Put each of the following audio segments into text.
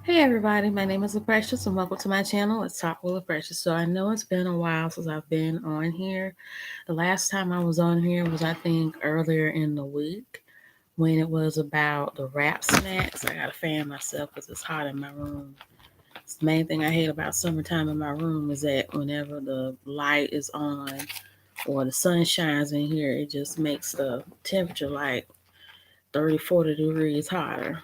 Hey everybody, my name is LaPrecious and welcome to my channel. It's Talk with LaPrecious. So I know it's been a while since I've been on here. The last time I was on here was I think earlier in the week when it was about the wrap snacks. I gotta fan myself because it's hot in my room. It's the main thing I hate about summertime in my room is that whenever the light is on or the sun shines in here, it just makes the temperature like 30, 40 degrees hotter.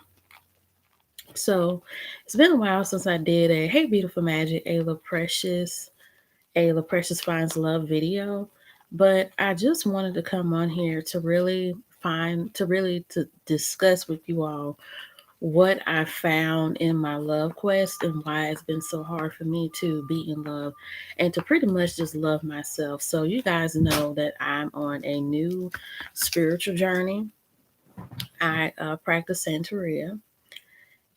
So it's been a while since I did a Hey Beautiful Magic, Ayla Precious Finds Love video. But I just wanted to come on here to to discuss with you all what I found in my love quest and why it's been so hard for me to be in love and to pretty much just love myself. So you guys know that I'm on a new spiritual journey. I practice Santeria,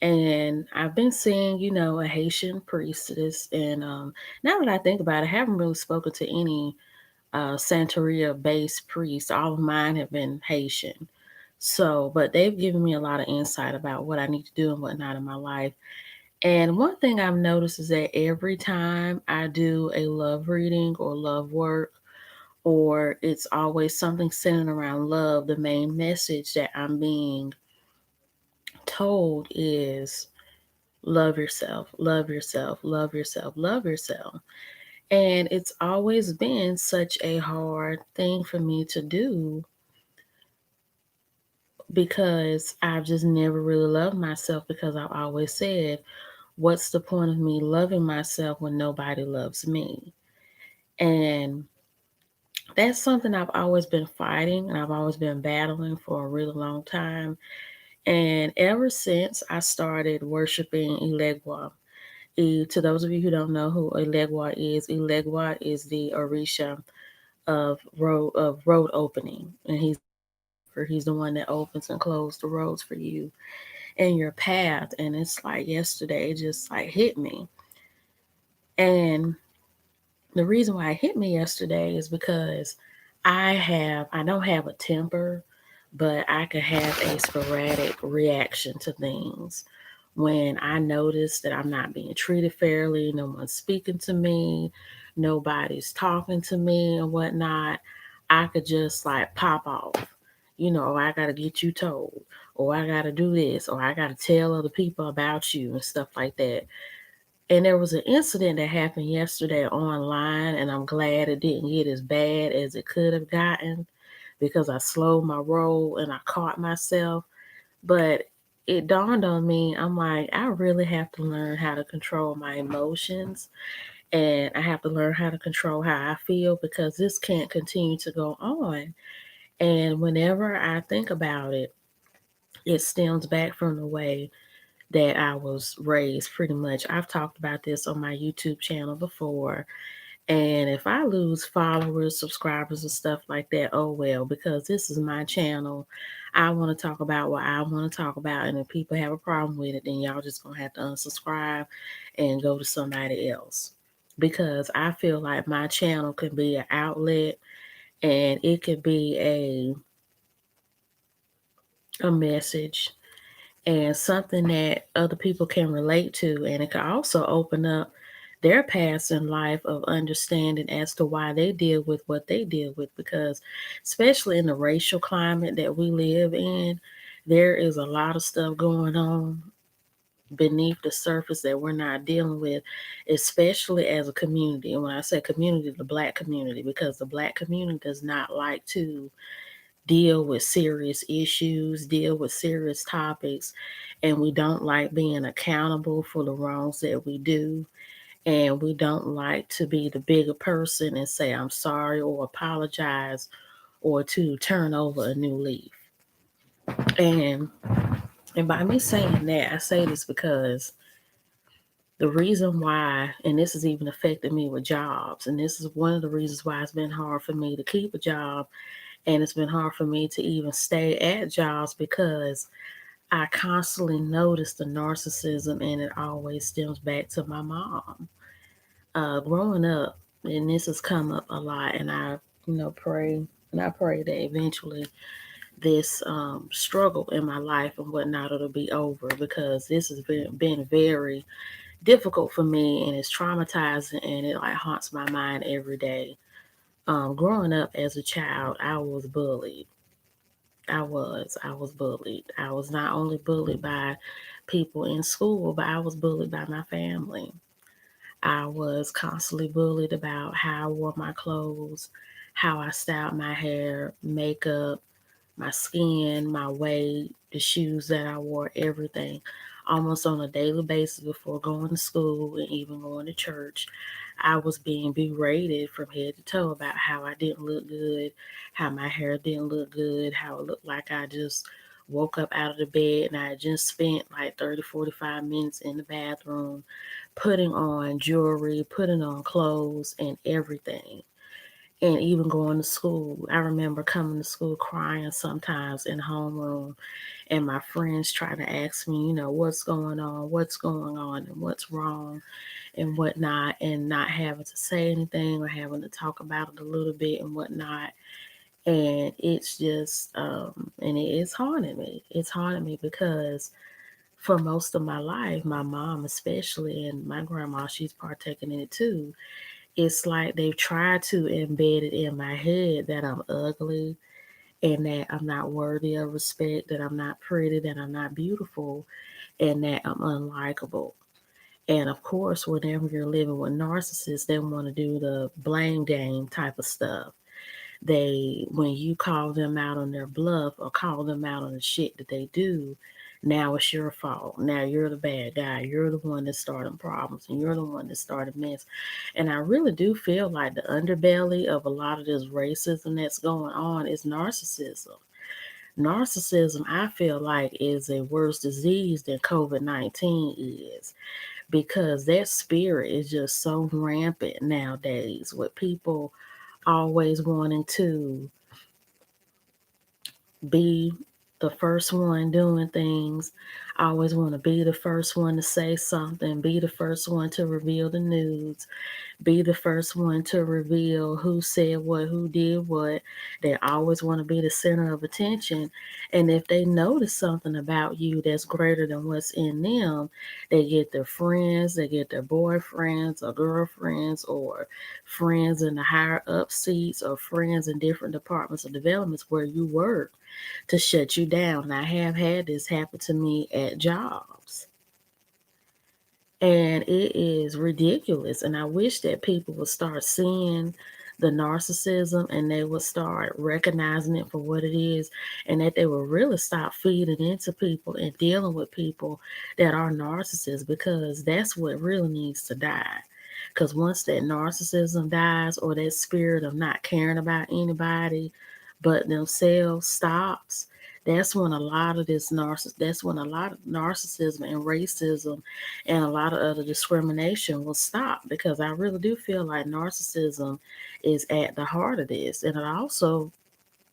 and I've been seeing, a Haitian priestess. And now that I think about it, I haven't really spoken to any Santeria based priests. All of mine have been Haitian. So, but they've given me a lot of insight about what I need to do and whatnot in my life. And one thing I've noticed is that every time I do a love reading or love work, or it's always something centered around love, the main message that I'm being told is love yourself, love yourself, love yourself, love yourself. And it's always been such a hard thing for me to do because I've just never really loved myself because I've always said, what's the point of me loving myself when nobody loves me? And that's something I've always been fighting and I've always been battling for a really long time. And ever since I started worshiping Elegua, to those of you who don't know who Elegua is the Orisha of road opening, and he's the one that opens and closes the roads for you and your path. And it's like yesterday, it just like hit me. And the reason why it hit me yesterday is because I don't have a temper, but I could have a sporadic reaction to things. When I notice that I'm not being treated fairly, no one's speaking to me, nobody's talking to me and whatnot, I could just like pop off. I got to get you told, or I got to do this, or I got to tell other people about you and stuff like that. And there was an incident that happened yesterday online, and I'm glad it didn't get as bad as it could have gotten because I slowed my roll and I caught myself. But it dawned on me, I'm like, I really have to learn how to control my emotions, and I have to learn how to control how I feel because this can't continue to go on. And whenever I think about it, it stems back from the way that I was raised pretty much. I've talked about this on my YouTube channel before. And if I lose followers, subscribers, and stuff like that, oh well, because this is my channel. I want to talk about what I want to talk about. And if people have a problem with it, then y'all just going to have to unsubscribe and go to somebody else. Because I feel like my channel could be an outlet and it could be a message and something that other people can relate to. And it can also open up their paths in life of understanding as to why they deal with what they deal with. Because, especially in the racial climate that we live in, there is a lot of stuff going on beneath the surface that we're not dealing with, especially as a community. And when I say community, the Black community, because the Black community does not like to deal with serious issues, deal with serious topics, and we don't like being accountable for the wrongs that we do. And we don't like to be the bigger person and say, I'm sorry, or apologize, or to turn over a new leaf. And and by me saying that, I say this because the reason why, and this has even affected me with jobs, and this is one of the reasons why it's been hard for me to keep a job, and it's been hard for me to even stay at jobs because I constantly notice the narcissism, and it always stems back to my mom. Growing up, and this has come up a lot, and I pray, and I pray that eventually this struggle in my life and whatnot, it'll be over, because this has been very difficult for me, and it's traumatizing, and it like haunts my mind every day. Growing up as a child, I was bullied. I was bullied. I was not only bullied by people in school, but I was bullied by my family. I was constantly bullied about how I wore my clothes, how I styled my hair, makeup, my skin, my weight, the shoes that I wore, everything, almost on a daily basis before going to school and even going to church. I was being berated from head to toe about how I didn't look good, how my hair didn't look good, how it looked like I just woke up out of the bed and I had just spent like 30, 45 minutes in the bathroom putting on jewelry, putting on clothes, and everything, and even going to school. I remember coming to school crying sometimes in homeroom, and my friends trying to ask me, what's going on, and what's wrong, and whatnot, and not having to say anything or having to talk about it a little bit and whatnot. And it's just, and it is haunting me. It's haunting me because for most of my life, my mom especially, and my grandma, she's partaking in it too, it's like they've tried to embed it in my head that I'm ugly and that I'm not worthy of respect, that I'm not pretty, that I'm not beautiful, and that I'm unlikable. And of course, whenever you're living with narcissists, they want to do the blame game type of stuff. When you call them out on their bluff or call them out on the shit that they do, now it's your fault. Now you're the bad guy. You're the one that's starting problems, and you're the one that started mess. And I really do feel like the underbelly of a lot of this racism that's going on is narcissism. Narcissism, I feel like, is a worse disease than COVID-19 is, because that spirit is just so rampant nowadays, with people always wanting to be the first one doing things. I always want to be the first one to say something, be the first one to reveal the news, be the first one to reveal who said what, who did what. They always want to be the center of attention. And if they notice something about you that's greater than what's in them, they get their friends, they get their boyfriends or girlfriends or friends in the higher up seats or friends in different departments or developments where you work to shut you down. And I have had this happen to me at jobs. And it is ridiculous. And I wish that people would start seeing the narcissism and they would start recognizing it for what it is, and that they would really stop feeding into people and dealing with people that are narcissists, because that's what really needs to die. Because once that narcissism dies, or that spirit of not caring about anybody but themselves stops, that's when a lot of narcissism and racism and a lot of other discrimination will stop, because I really do feel like narcissism is at the heart of this. And it also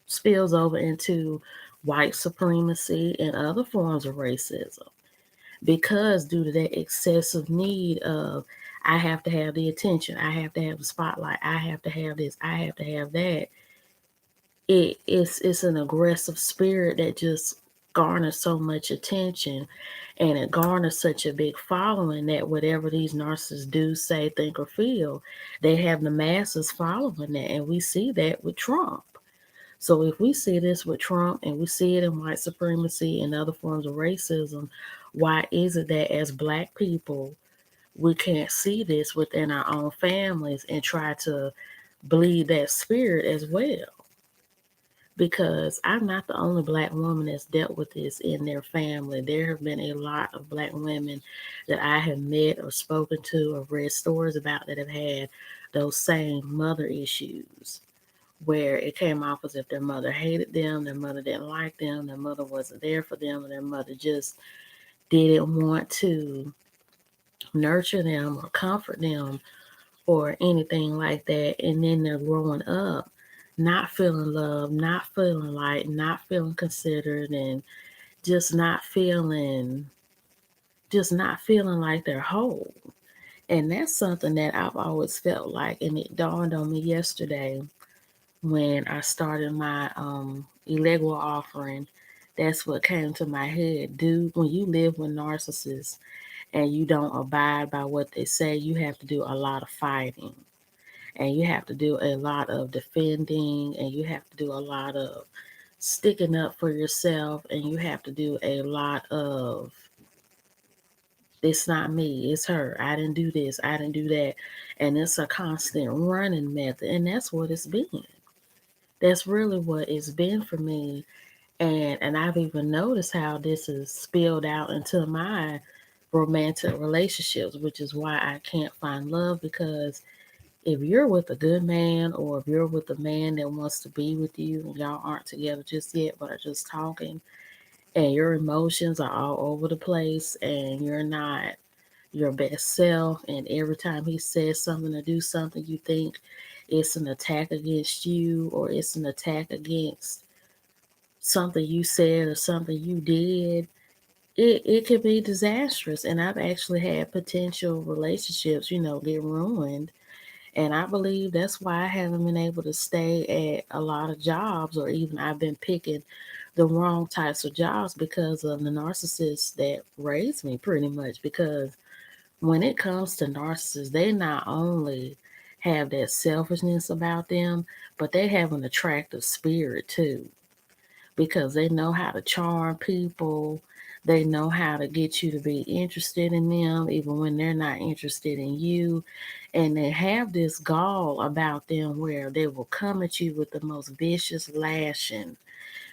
spills over into white supremacy and other forms of racism, because due to that excessive need of, I have to have the attention, I have to have the spotlight, I have to have this, I have to have that, it's an aggressive spirit that just garners so much attention, and it garners such a big following that whatever these narcissists do, say, think, or feel, they have the masses following that. And we see that with Trump. So if we see this with Trump and we see it in white supremacy and other forms of racism, why is it that as Black people we can't see this within our own families and try to bleed that spirit as well? Because I'm not the only Black woman that's dealt with this in their family. There have been a lot of Black women that I have met or spoken to or read stories about that have had those same mother issues, where it came off as if their mother hated them, their mother didn't like them, their mother wasn't there for them, and their mother just didn't want to nurture them or comfort them or anything like that. And then they're growing up not feeling loved, not feeling like, not feeling considered, and just not feeling like they're whole. And that's something that I've always felt like, and it dawned on me yesterday when I started my illegal offering, that's what came to my head. Dude, when you live with narcissists and you don't abide by what they say, you have to do a lot of fighting. And you have to do a lot of defending, and you have to do a lot of sticking up for yourself, and you have to do a lot of, it's not me, it's her. I didn't do this, I didn't do that. And it's a constant running method. And that's what it's been. That's really what it's been for me. And I've even noticed how this is spilled out into my romantic relationships, which is why I can't find love, because if you're with a good man, or if you're with a man that wants to be with you and y'all aren't together just yet but are just talking, and your emotions are all over the place and you're not your best self, and every time he says something or do something, you think it's an attack against you, or it's an attack against something you said or something you did, it could be disastrous. And I've actually had potential relationships, get ruined. And I believe that's why I haven't been able to stay at a lot of jobs, or even I've been picking the wrong types of jobs because of the narcissists that raised me, pretty much. Because when it comes to narcissists, they not only have that selfishness about them, but they have an attractive spirit too, because they know how to charm people. They know how to get you to be interested in them, even when they're not interested in you. And they have this gall about them where they will come at you with the most vicious lashing.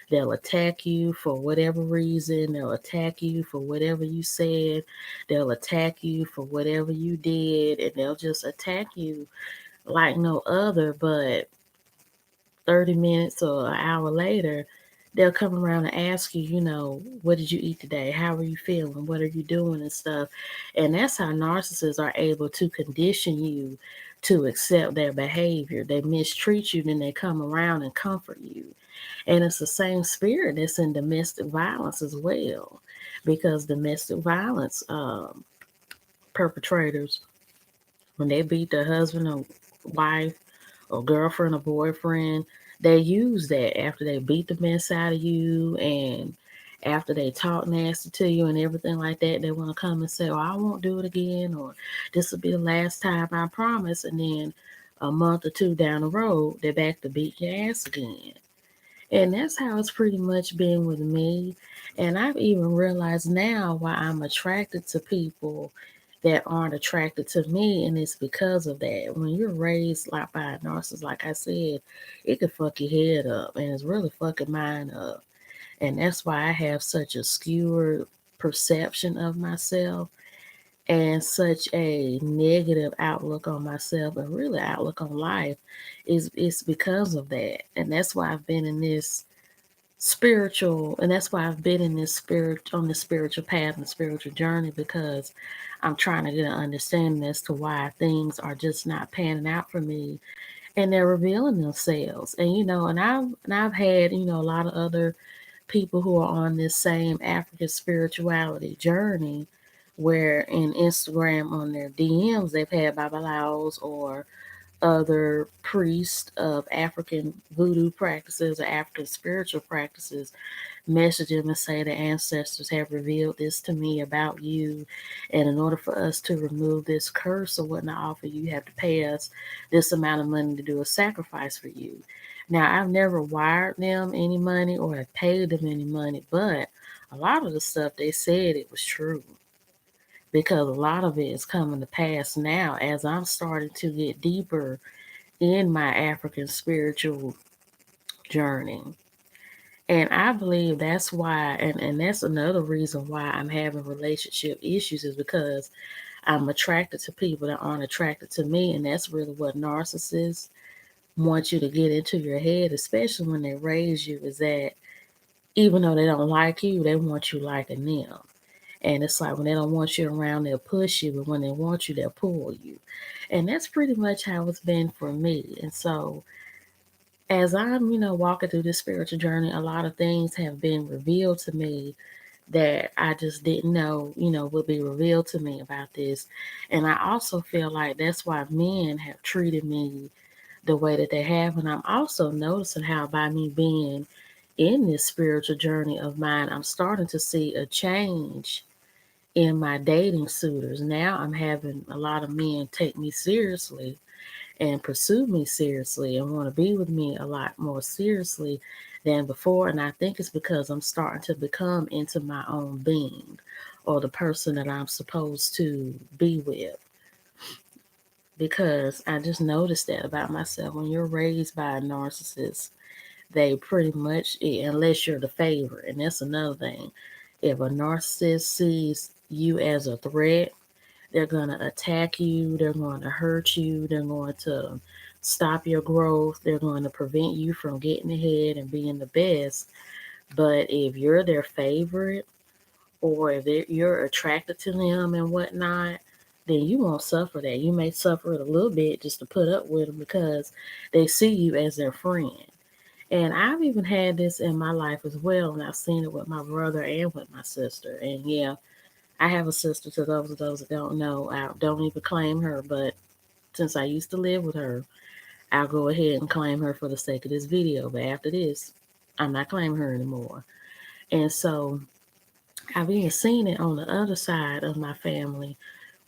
They'll attack you for whatever reason. They'll attack you for whatever you said. They'll attack you for whatever you did. And they'll just attack you like no other. But 30 minutes or an hour later, they'll come around and ask you, what did you eat today? How are you feeling? What are you doing and stuff? And that's how narcissists are able to condition you to accept their behavior. They mistreat you, then they come around and comfort you. And it's the same spirit that's in domestic violence as well, because domestic violence perpetrators, when they beat their husband or wife or girlfriend or boyfriend, they use that after they beat the mess out of you, and after they talk nasty to you and everything like that. They want to come and say, "Oh, I won't do it again," or "This will be the last time, I promise." And then a month or two down the road, they're back to beat your ass again. And that's how it's pretty much been with me. And I've even realized now why I'm attracted to people that aren't attracted to me. And it's because of that. When you're raised like by a narcissist, like I said, it could fuck your head up, and it's really fucking mine up. And that's why I have such a skewered perception of myself, and such a negative outlook on myself, and really outlook on life. Is it's because of that. And that's why I've been in this spiritual, and that's why I've been in this spirit, on the spiritual path and spiritual journey, because I'm trying to get an understanding as to why things are just not panning out for me, and they're revealing themselves. And and I've had a lot of other people who are on this same African spirituality journey, where in Instagram on their DMs they've had babalawos or other priests of African voodoo practices or African spiritual practices message him and say, "The ancestors have revealed this to me about you, and in order for us to remove this curse or whatnot off of you, you have to pay us this amount of money to do a sacrifice for you." Now, I've never wired them any money or have paid them any money, but a lot of the stuff they said, it was true, because a lot of it is coming to pass now as I'm starting to get deeper in my African spiritual journey. And I believe that's why, and that's another reason why I'm having relationship issues, is because I'm attracted to people that aren't attracted to me. And that's really what narcissists want you to get into your head, especially when they raise you, is that even though they don't like you, they want you liking them. And it's like when they don't want you around, they'll push you, but when they want you, they'll pull you. And that's pretty much how it's been for me. And so as I'm, walking through this spiritual journey, a lot of things have been revealed to me that I just didn't know, would be revealed to me about this. And I also feel like that's why men have treated me the way that they have. And I'm also noticing how by me being in this spiritual journey of mine, I'm starting to see a change in my dating suitors. Now I'm having a lot of men take me seriously and pursue me seriously and want to be with me a lot more seriously than before. And I think it's because I'm starting to become into my own being or the person that I'm supposed to be with. Because I just noticed that about myself. When you're raised by a narcissist, they pretty much, unless you're the favorite, and that's another thing. If a narcissist sees you as a threat, they're going to attack you, they're going to hurt you, they're going to stop your growth, they're going to prevent you from getting ahead and being the best. But if you're their favorite, or if you're attracted to them and whatnot, then you won't suffer that. You may suffer it a little bit just to put up with them because they see you as their friend. And I've even had this in my life as well, and I've seen it with my brother and with my sister. And yeah, I have a sister, to those that don't know. I don't even claim her, but since I used to live with her, I'll go ahead and claim her for the sake of this video. But after this, I'm not claiming her anymore. And so I've even seen it on the other side of my family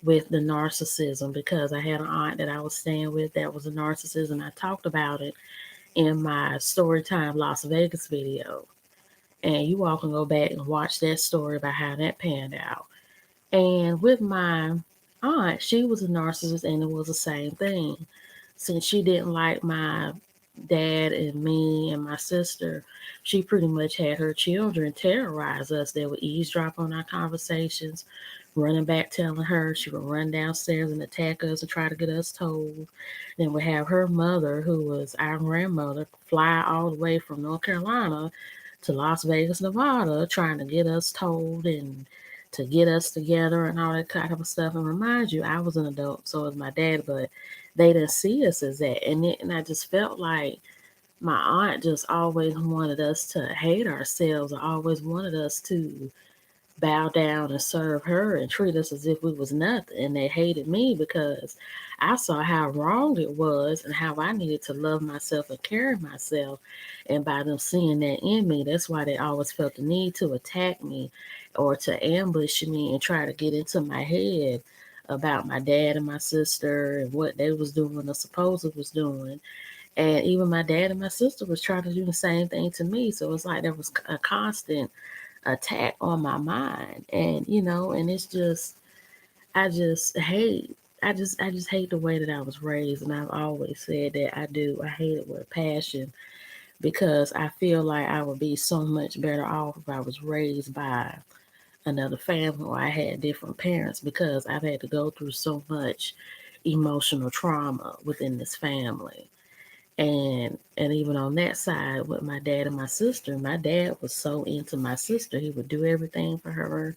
with the narcissism, because I had an aunt that I was staying with that was a narcissist, and I talked about it in my Storytime Las Vegas video. And you all can go back and watch that story about how that panned out. And with my aunt, she was a narcissist, and it was the same thing. Since she didn't like my dad and me and my sister, she pretty much had her children terrorize us. They would eavesdrop on our conversations, running back telling her. She would run downstairs and attack us and try to get us told. Then we have her mother, who was our grandmother, fly all the way from North Carolina to Las Vegas, Nevada, trying to get us told and to get us together and all that kind of stuff. And remind you, I was an adult, so was my dad, but they didn't see us as that. And I just felt like my aunt just always wanted us to hate ourselves, or always wanted us to bow down and serve her and treat us as if we was nothing. And they hated me because I saw how wrong it was and how I needed to love myself and carry myself. And by them seeing that in me, that's why they always felt the need to attack me or to ambush me and try to get into my head about my dad and my sister and what they was doing or supposed was doing. And even my dad and my sister was trying to do the same thing to me. So it's like there was a constant attack on my mind. And and it's just, I just hate, I just hate the way that I was raised. And I've always said that I hate it with passion, because I feel like I would be so much better off if I was raised by another family or I had different parents, because I've had to go through so much emotional trauma within this family. And even on that side with my dad and my dad was so into my sister. He would do everything for her.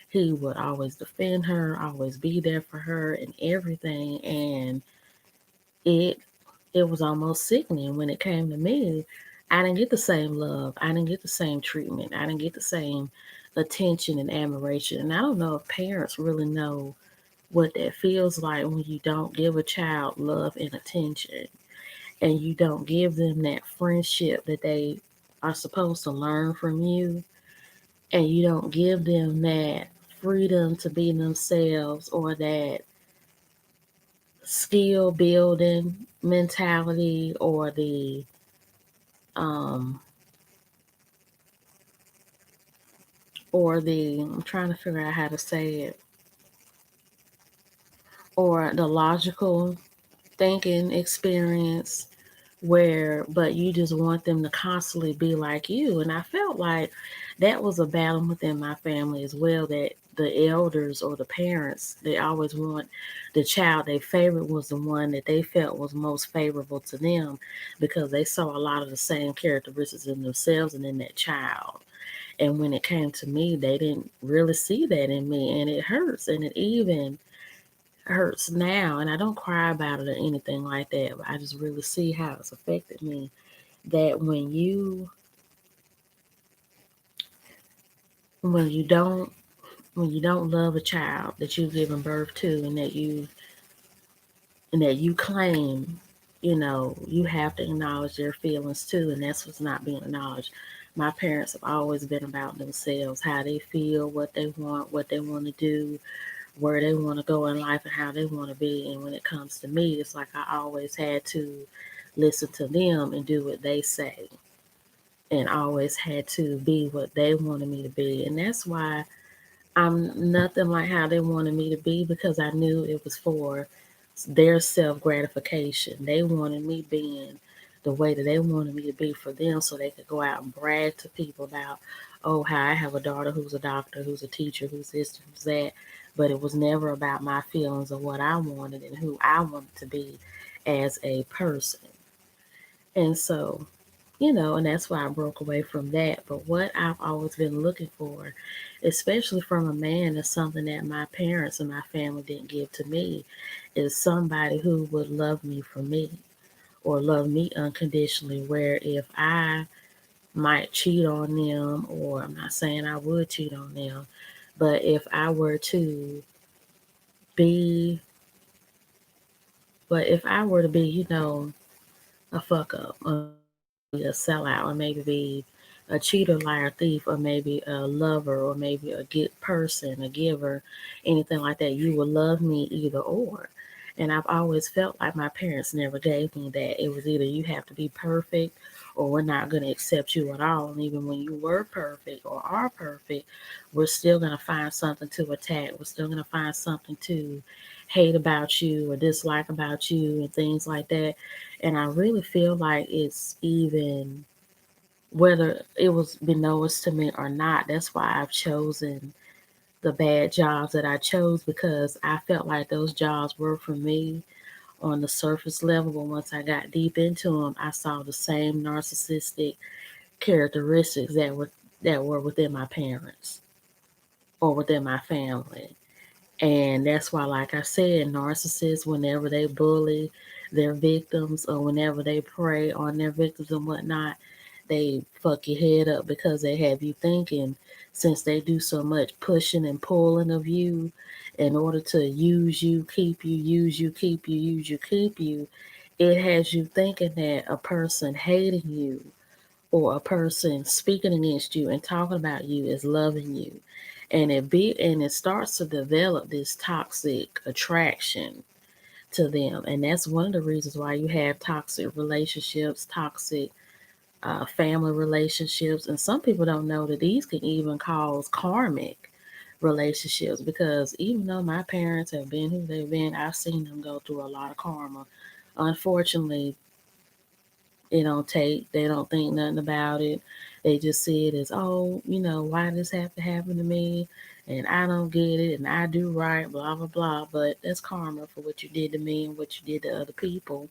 He would always defend her, always be there for her and everything. And it it was almost sickening when it came to me. I didn't get the same love. I didn't get the same treatment. I didn't get the same attention and admiration. And I don't know if parents really know what that feels like when you don't give a child love and attention, and you don't give them that friendship that they are supposed to learn from you, and you don't give them that freedom to be themselves, or that skill building mentality, um or the I'm trying to figure out how to say it, or the logical thinking experience, where but you just want them to constantly be like you. And I felt like that was a battle within my family as well, that the elders or the parents, they always want the child they favorite was the one that they felt was most favorable to them, because they saw a lot of the same characteristics in themselves and in that child. And when it came to me, they didn't really see that in me, and it hurts. And it even hurts now, and I don't cry about it or anything like that, but I just really see how it's affected me. That when you don't when you don't love a child that you've given birth to, and that you claim you have to acknowledge their feelings too, and that's what's not being acknowledged. My parents have always been about themselves, how they feel, what they want to do, where they want to go in life, and how they want to be. And when it comes to me, it's like I always had to listen to them and do what they say, and always had to be what they wanted me to be. And that's why I'm nothing like how they wanted me to be, because I knew it was for their self gratification. They wanted me being the way that they wanted me to be for them, so they could go out and brag to people about, oh, how I have a daughter who's a doctor, who's a teacher, who's this, who's that. But it was never about my feelings or what I wanted and who I wanted to be as a person. And so, and that's why I broke away from that. But what I've always been looking for, especially from a man, is something that my parents and my family didn't give to me, is somebody who would love me for me, or love me unconditionally. Where if I might cheat on them, or I'm not saying I would cheat on them, but if I were to be, but if I were to be, a fuck up, or maybe a sellout, or maybe be a cheater, liar, thief, or maybe a lover, or maybe a good person, a giver, anything like that, you will love me either or. And I've always felt like my parents never gave me that. It was either you have to be perfect, or we're not going to accept you at all. And even when you were perfect or are perfect, we're still going to find something to attack. We're still going to find something to hate about you or dislike about you and things like that. And I really feel like it's even, whether it was beknownst to me or not, that's why I've chosen the bad jobs that I chose, because I felt like those jobs were for me on the surface level. But once I got deep into them, I saw the same narcissistic characteristics that were within my parents or within my family. And that's why, like I said, narcissists, whenever they bully their victims or whenever they prey on their victims and whatnot, they fuck your head up, because they have you thinking, since they do so much pushing and pulling of you in order to use you, keep you, use you, keep you, use you, keep you, it has you thinking that a person hating you or a person speaking against you and talking about you is loving you. And it starts to develop this toxic attraction to them. And that's one of the reasons why you have toxic relationships, toxic family relationships. And some people don't know that these can even cause karmic relationships, because even though my parents have been who they've been, I've seen them go through a lot of karma. Unfortunately, they don't think nothing about it. They just see it as, oh, why does this have to happen to me? And I don't get it, and I do right, blah, blah, blah. But that's karma for what you did to me and what you did to other people.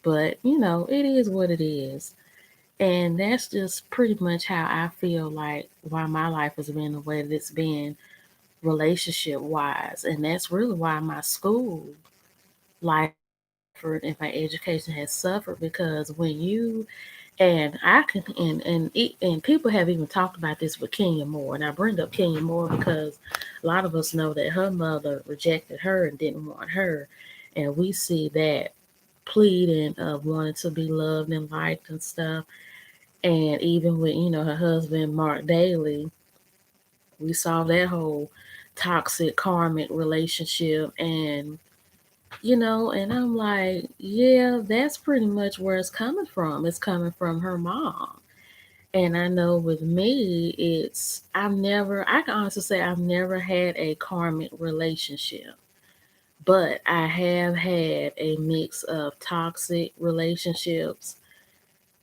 But, it is what it is. And that's just pretty much how I feel like why my life has been the way that it's been, relationship wise. And that's really why my school life and my education has suffered, because when you and I can and people have even talked about this with Kenya Moore, and I bring up Kenya Moore because a lot of us know that her mother rejected her and didn't want her, and we see that pleading of wanting to be loved and liked and stuff. And even with her husband Mark Daly, we saw that whole toxic karmic relationship. And I'm like, yeah, that's pretty much where it's coming from. It's coming from her mom. And I know with me, I can honestly say I've never had a karmic relationship, but I have had a mix of toxic relationships,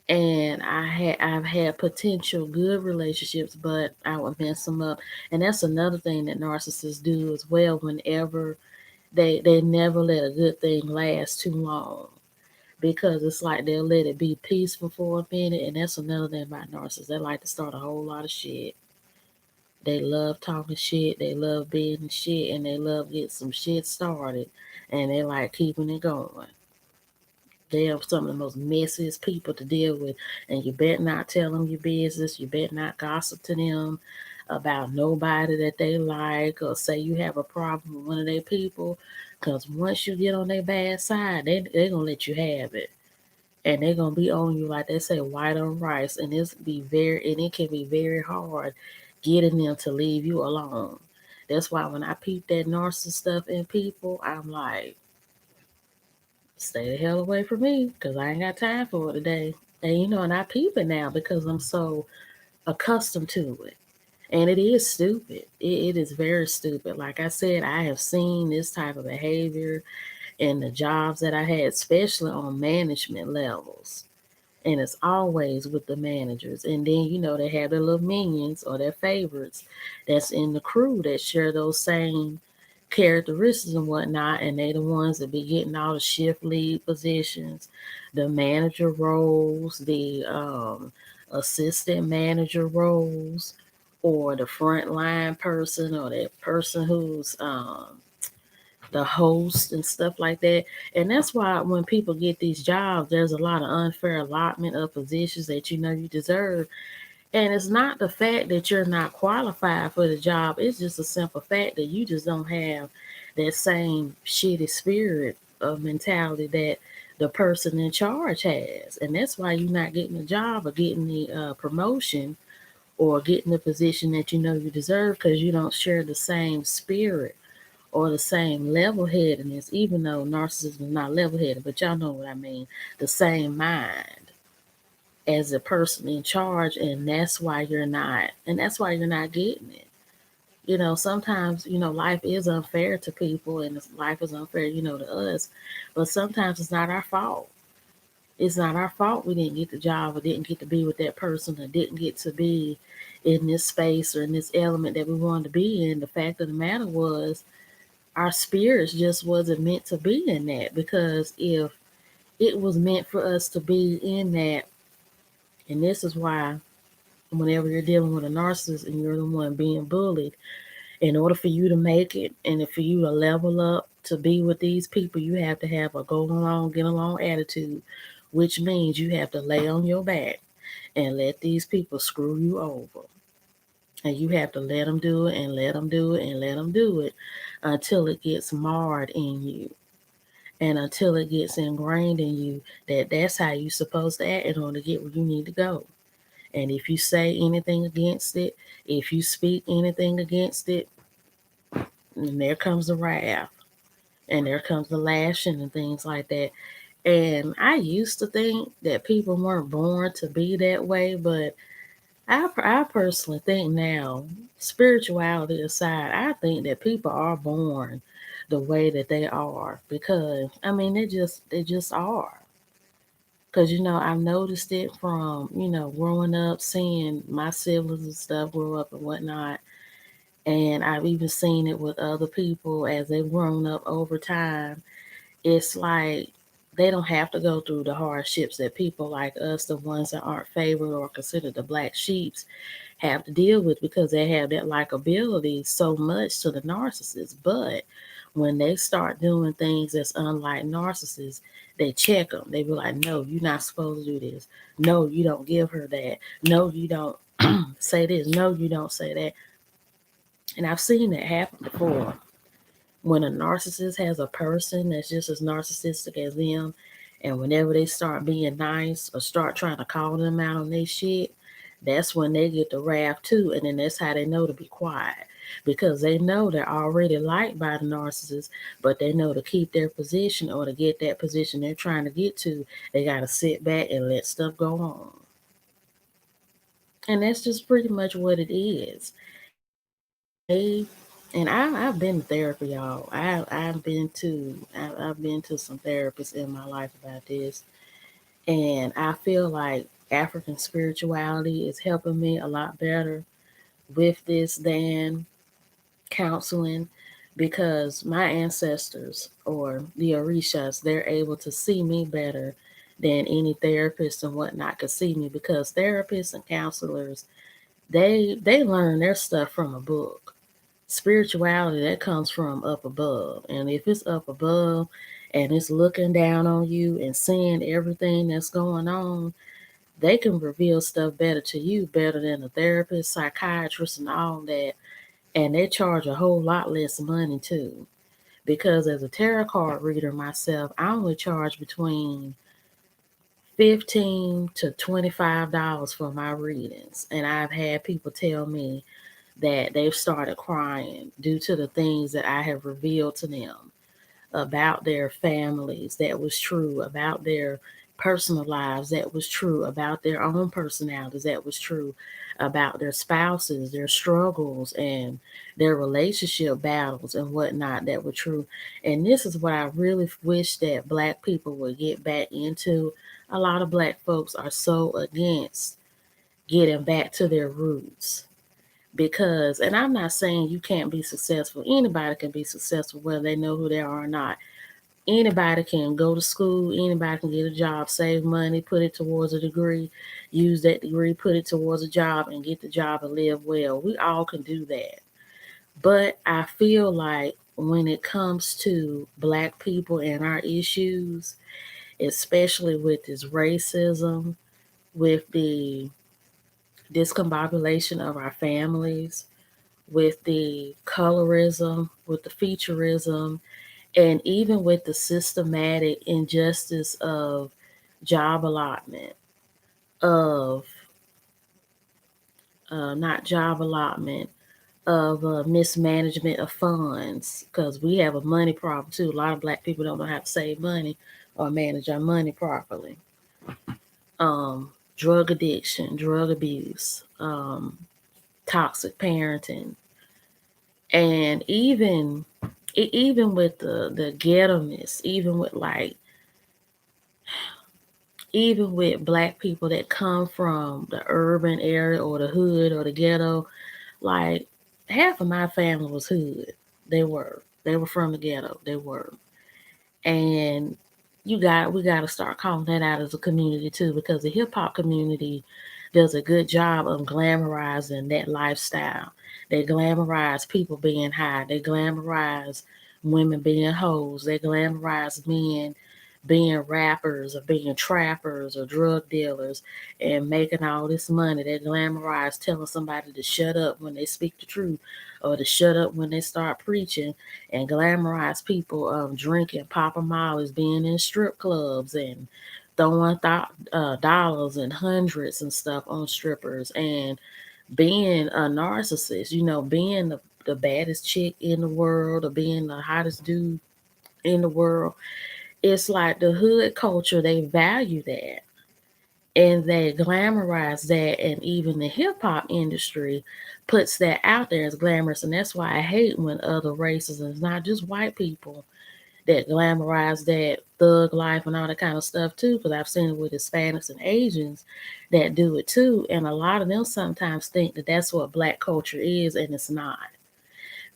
and I've had potential good relationships, but I would mess them up. And that's another thing that narcissists do as well. Whenever they never let a good thing last too long, because it's like they'll let it be peaceful for a minute. And that's another thing about narcissists. They like to start a whole lot of shit. They love talking shit. They love being shit, and they love getting some shit started, and they like keeping it going. They are some of the most messiest people to deal with, and you better not tell them your business. You better not gossip to them about nobody that they like, or say you have a problem with one of their people, Because once you get on their bad side, they going to let you have it. And they're going to be on you, like they say, white on rice. And it can be very hard getting them to leave you alone. That's why when I peep that narcissist stuff in people, I'm like, stay the hell away from me because I ain't got time for it today. And I peep it now because I'm so accustomed to it. And it is stupid. It is very stupid. Like I said, I have seen this type of behavior in the jobs that I had, especially on management levels. And it's always with the managers. And then, they have their little minions or their favorites that's in the crew that share those same characteristics and whatnot. And they the ones that be getting all the shift lead positions, the manager roles, the assistant manager roles, or the frontline person, or that person who's the host and stuff like that. And that's why when people get these jobs, there's a lot of unfair allotment of positions that you deserve. And it's not the fact that you're not qualified for the job, it's just a simple fact that you just don't have that same shitty spirit of mentality that the person in charge has. And that's why you're not getting the job or getting the promotion or getting the position that you deserve because you don't share the same spirit or the same level headedness, even though narcissism is not level headed, but y'all know what I mean, the same mind as the person in charge, and that's why you're not getting it. Sometimes, life is unfair to people and life is unfair, to us, but sometimes it's not our fault. It's not our fault we didn't get the job or didn't get to be with that person or didn't get to be in this space or in this element that we wanted to be in. The fact of the matter was our spirits just wasn't meant to be in that, because if it was meant for us to be in that, and this is why whenever you're dealing with a narcissist and you're the one being bullied, in order for you to make it and for you to level up to be with these people, you have to have a go along, get along attitude, which means you have to lay on your back and let these people screw you over. And you have to let them do it and let them do it and let them do it until it gets marred in you and until it gets ingrained in you that that's how you're supposed to act in order to get where you need to go. And if you say anything against it, if you speak anything against it, then there comes the wrath and there comes the lashing and things like that. And I used to think that people weren't born to be that way, but I personally think now, spirituality aside, I think that people are born the way that they are because I mean they just are. Because I've noticed it from growing up, seeing my siblings and stuff grow up and whatnot, and I've even seen it with other people as they've grown up over time. It's like they don't have to go through the hardships that people like us, the ones that aren't favored or considered the black sheeps, have to deal with because they have that likability so much to the narcissist. But when they start doing things that's unlike narcissists, they check them. They be like, no, you're not supposed to do this. No, you don't give her that. No, you don't say this. No, you don't say that. And I've seen that happen before. When a narcissist has a person that's just as narcissistic as them, and whenever they start being nice or start trying to call them out on their shit, that's when they get the wrath too. And then that's how they know to be quiet. Because they know they're already liked by the narcissist, but they know to keep their position or to get that position they're trying to get to, they got to sit back and let stuff go on. And that's just pretty much what it is. They and I've been to therapy, y'all. I've been to some therapists in my life about this, and I feel like African spirituality is helping me a lot better with this than counseling, because my ancestors or the Orishas, they're able to see me better than any therapist and whatnot could see me, because therapists and counselors, they learn their stuff from a book. Spirituality, that comes from up above, and if it's up above and it's looking down on you and seeing everything that's going on, they can reveal stuff better to you, better than a therapist, psychiatrist, and all that. And they charge a whole lot less money too, because as a tarot card reader myself, I only charge between $15 to $25 for my readings. And I've had people tell me that they've started crying due to the things that I have revealed to them about their families that was true, about their personal lives that was true, about their own personalities that was true, about their spouses, their struggles, and their relationship battles and whatnot that were true. And this is what I really wish that Black people would get back into. A lot of Black folks are so against getting back to their roots because, and I'm not saying you can't be successful. Anybody can be successful whether they know who they are or not. Anybody can go to school, anybody can get a job, save money, put it towards a degree, use that degree, put it towards a job, and get the job and live well. We all can do that. But I feel like when it comes to Black people and our issues, especially with this racism, with the discombobulation of our families, with the colorism, with the featureism, and even with the systematic injustice of job allotment, of not job allotment, of mismanagement of funds, because we have a money problem too. A lot of Black people don't know how to save money or manage our money properly. Drug addiction, drug abuse, toxic parenting, and even with the ghetto-ness, even with Black people that come from the urban area or the hood or the ghetto, like half of my family was hood. They were from the ghetto. They were, and we got to start calling that out as a community too, because the hip hop community does a good job of glamorizing that lifestyle. They glamorize people being high. They glamorize women being hoes. They glamorize men being rappers or being trappers or drug dealers and making all this money. They glamorize telling somebody to shut up when they speak the truth or to shut up when they start preaching, and glamorize people drinking, popping mollies, being in strip clubs and throwing dollars and hundreds and stuff on strippers, and being a narcissist, being the baddest chick in the world or being the hottest dude in the world. It's like the hood culture, they value that and they glamorize that, and even the hip hop industry puts that out there as glamorous. And that's why I hate when other races, and it's not just white people, that glamorize that thug life and all that kind of stuff too, because I've seen it with Hispanics and Asians that do it too. And a lot of them sometimes think that that's what Black culture is, and it's not.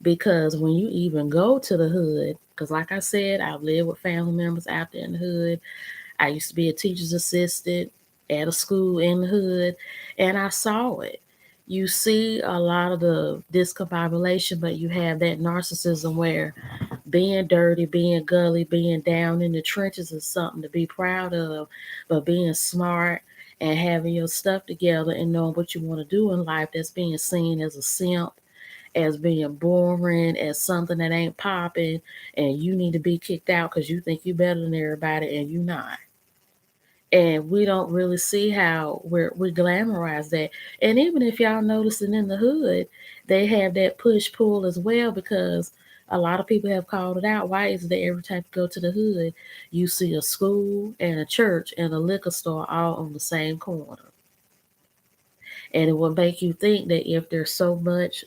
Because when you even go to the hood, because like I said, I've lived with family members out there in the hood. I used to be a teacher's assistant at a school in the hood, and I saw it. You see a lot of the discombobulation, but you have that narcissism where being dirty, being gully, being down in the trenches is something to be proud of, but being smart and having your stuff together and knowing what you want to do in life, that's being seen as a simp, as being boring, as something that ain't popping, and you need to be kicked out because you think you're better than everybody and you're not. And we don't really see how we glamorize that. And even if y'all noticing in the hood, they have that push pull as well, because a lot of people have called it out. Why is it that every time you go to the hood, you see a school and a church and a liquor store all on the same corner? And it will make you think that if there's so much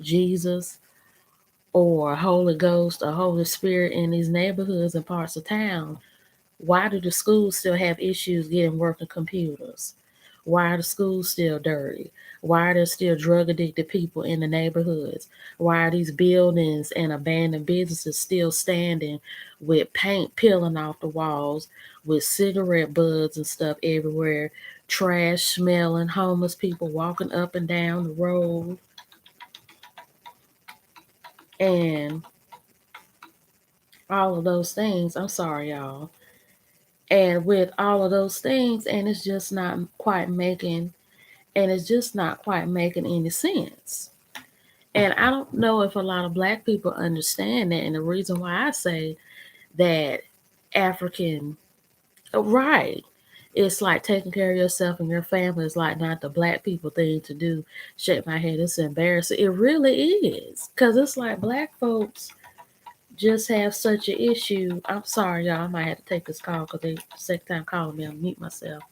Jesus or Holy Ghost or Holy Spirit in these neighborhoods and parts of town, why do the schools still have issues getting working computers? Why are the schools still dirty? Why are there still drug addicted people in the neighborhoods? Why are these buildings and abandoned businesses still standing with paint peeling off the walls, with cigarette butts and stuff everywhere, trash smelling, homeless people walking up and down the road, and all of those things? I'm sorry, y'all. And with all of those things, and it's just not quite making any sense. And I don't know if a lot of black people understand that. And the reason why I say that African, right, it's like taking care of yourself and your family is like not the black people thing to do. Shake my head, it's embarrassing. It really is. Because it's like black folks just have such an issue. I'm sorry, y'all. I might have to take this call because they second time calling me. I'll mute myself.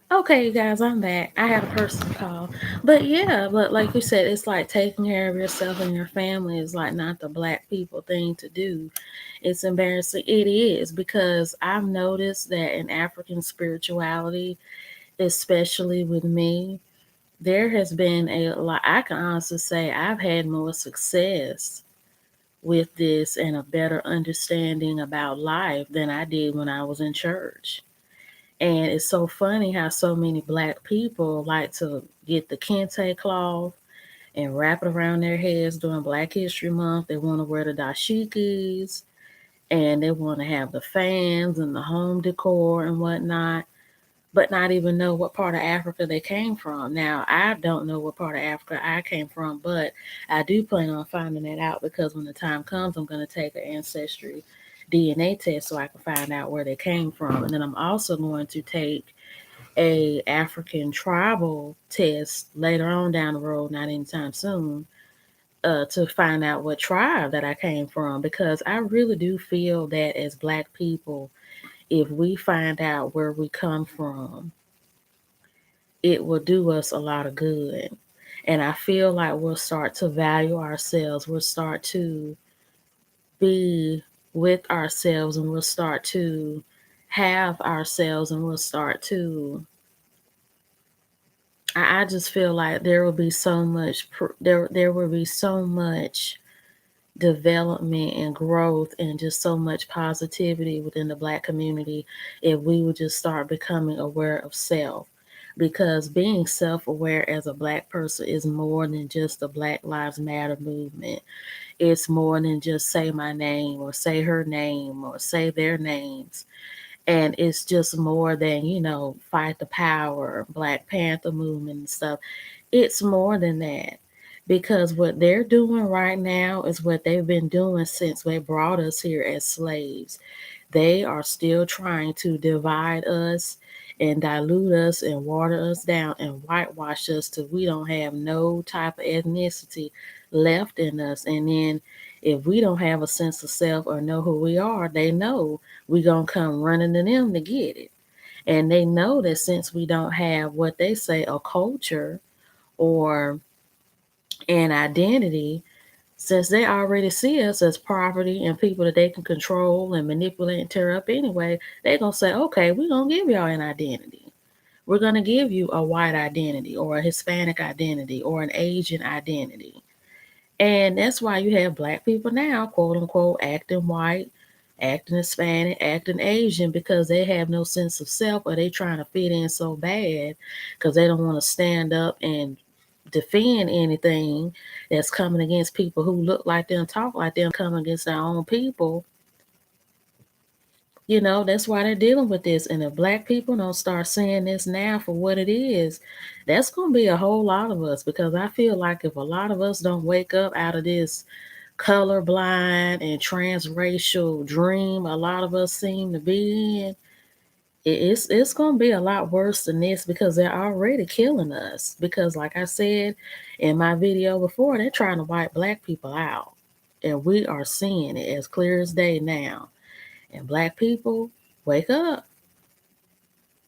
Okay, you guys, I'm back. I had a personal call. But yeah, but like you said, it's like taking care of yourself and your family is like not the black people thing to do. It's embarrassing. It is because I've noticed that in African spirituality, especially with me, there has been a lot. I can honestly say I've had more success with this and a better understanding about life than I did when I was in church. And it's so funny how so many black people like to get the kente cloth and wrap it around their heads during Black History Month. They want to wear the dashikis and they want to have the fans and the home decor and whatnot, but not even know what part of Africa they came from. Now, I don't know what part of Africa I came from, but I do plan on finding that out because when the time comes, I'm going to take an ancestry DNA test so I can find out where they came from. And then I'm also going to take a African tribal test later on down the road, not anytime soon, to find out what tribe that I came from because I really do feel that as black people, if we find out where we come from, it will do us a lot of good. And I feel like we'll start to value ourselves. We'll start to be with ourselves and we'll start to have ourselves and we'll start to I just feel like there will be so much there will be so much development and growth and just so much positivity within the black community if we would just start becoming aware of self, because being self-aware as a black person is more than just the Black Lives Matter movement. It's more than just say my name or say her name or say their names. And it's just more than, fight the power, Black Panther movement and stuff. It's more than that. Because what they're doing right now is what they've been doing since they brought us here as slaves. They are still trying to divide us and dilute us and water us down and whitewash us till we don't have no type of ethnicity left in us. And then if we don't have a sense of self or know who we are, they know we gonna come running to them to get it. And they know that since we don't have what they say a culture or an identity, since they already see us as property and people that they can control and manipulate and tear up anyway, they're going to say, okay, we're going to give y'all an identity. We're going to give you a white identity or a Hispanic identity or an Asian identity. And that's why you have black people now, quote unquote, acting white, acting Hispanic, acting Asian because they have no sense of self or they trying to fit in so bad because they don't want to stand up and defend anything that's coming against people who look like them, talk like them, coming against our own people. That's why they're dealing with this. And if black people don't start seeing this now for what it is, that's going to be a whole lot of us because I feel like if a lot of us don't wake up out of this colorblind and transracial dream a lot of us seem to be in, it's going to be a lot worse than this because they're already killing us. Because, like I said in my video before, they're trying to wipe black people out. And we are seeing it as clear as day now. And black people, wake up